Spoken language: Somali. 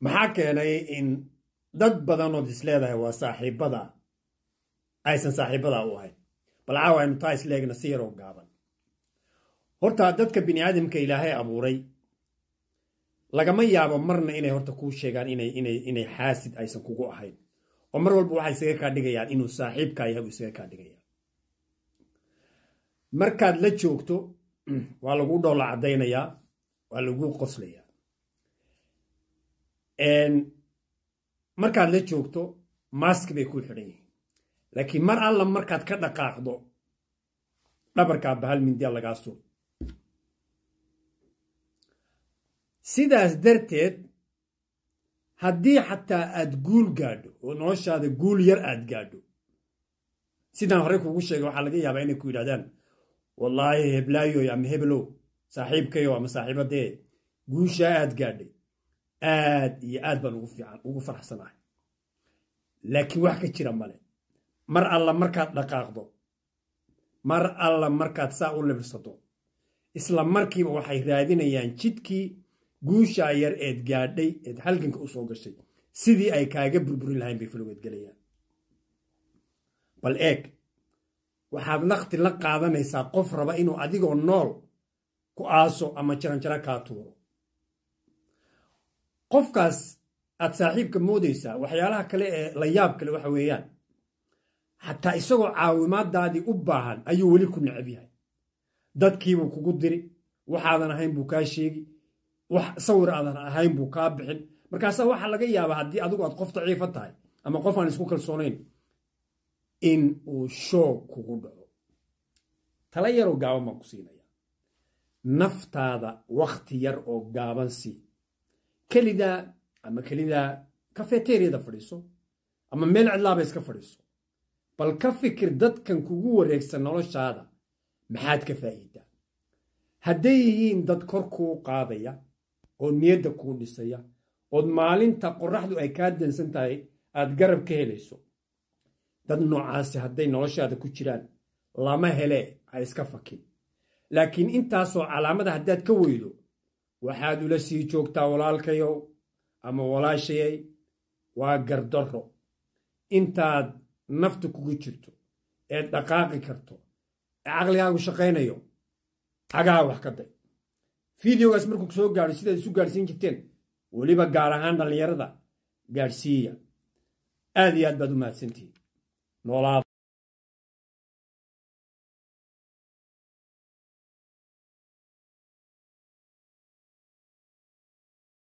maxaa keenay in dad badan oo isleedahay waa saaxiibada aysan saaxiibada u ahayn bal caawa aynu taa isleegna si yaroo gaaban horta dadka bini'aadamka ilaahay abuuray lagama yaabo marna inay horta kuu sheegaan inay xaasid aysan kugu ahayn oo mar walba waxay isaga kaa dhigayaan inuu saaxiibka yahay isaga kaa dhigaya markaad la joogto waa lagu dhoola cadaynayaa waa lagu qoslayaa markaad la joogto mask bay ku xidhan yihiin laakiin mar alla markaad ka dhaqaaqdo dhabarkaa bahal mindiya lagaa suuro sidaas darteed haddii xataa aad guul gaadho oo noloshaada guul yar aad gaadho sidaan horey kuugu sheegay waxaa laga yaabaa inay ku yidhahdaan wallaahi heblaayoy ama hebelow saaxiibkayo ama saaxiibadee guushaa aad gaadhay aad iyo aad baan ugu faraxsanahay laakiin wax ka jira male mar alla markaad dhaqaaqdo mar alla markaad saa u libirsato isla markiiba waxay raadinayaan jidkii guushaa yar eed gaadhay eed halganka u soo gashay sidii ay kaaga burburin lahayn bay filowgeed gelayaan bal eeg waxaad naqti la qaadanaysaa qof raba inuu adigoo nool ku aaso ama jaranjaro kaa tuuro qofkaas aad saaxiibka moodaysaa waxyaalaha kale ee la yaab kale waxa weeyaan xataa isagoo caawimaadaadii u baahan ayuu weli ku necab yahay dadkiibuu kugu diri waxaadan ahayn buu kaa sheegi wax sawir aadan ahayn buu kaa bixin markaasaa waxaa laga yaabaa haddii adigu aad qof daciifa tahay ama qof aan isku kalsoonayn in uu shoog kugu dhaco tala yaroo gaaban baan ku siinaya naftaada wakhti yar oo gaaban sii kelidaa kafeteriyada fadhiiso ama meel cidlaaba iska fadhiiso bal ka fikir dadkan kugu wareegsan noloshaada maxaad ka faa'iidaa hadday yihiin dad kor kuu qaadaya oo niyadda kuu dhisaya ood maalinta qorraxdu ay kaa dansan tahay aad garab ka helayso dad noocaasi hadday noloshaada ku jiraan lama hele ha iska fakin laakiin intaasoo calaamada haddaad ka weydo waxaad ula sii joogtaa walaalkayow ama walaashayay waa gardarro intaad nafta kugu jirto eed dhaqaaqi karto ee caqligaagu shaqaynayo cagaha wax ka day fideogaas markuu soo gaadho sidaad isu gaadhsiin jirteen weliba gaar ahaan dhallinyarada gaadhsiiya aad iyo aad baad u mahadsantihiin noolaada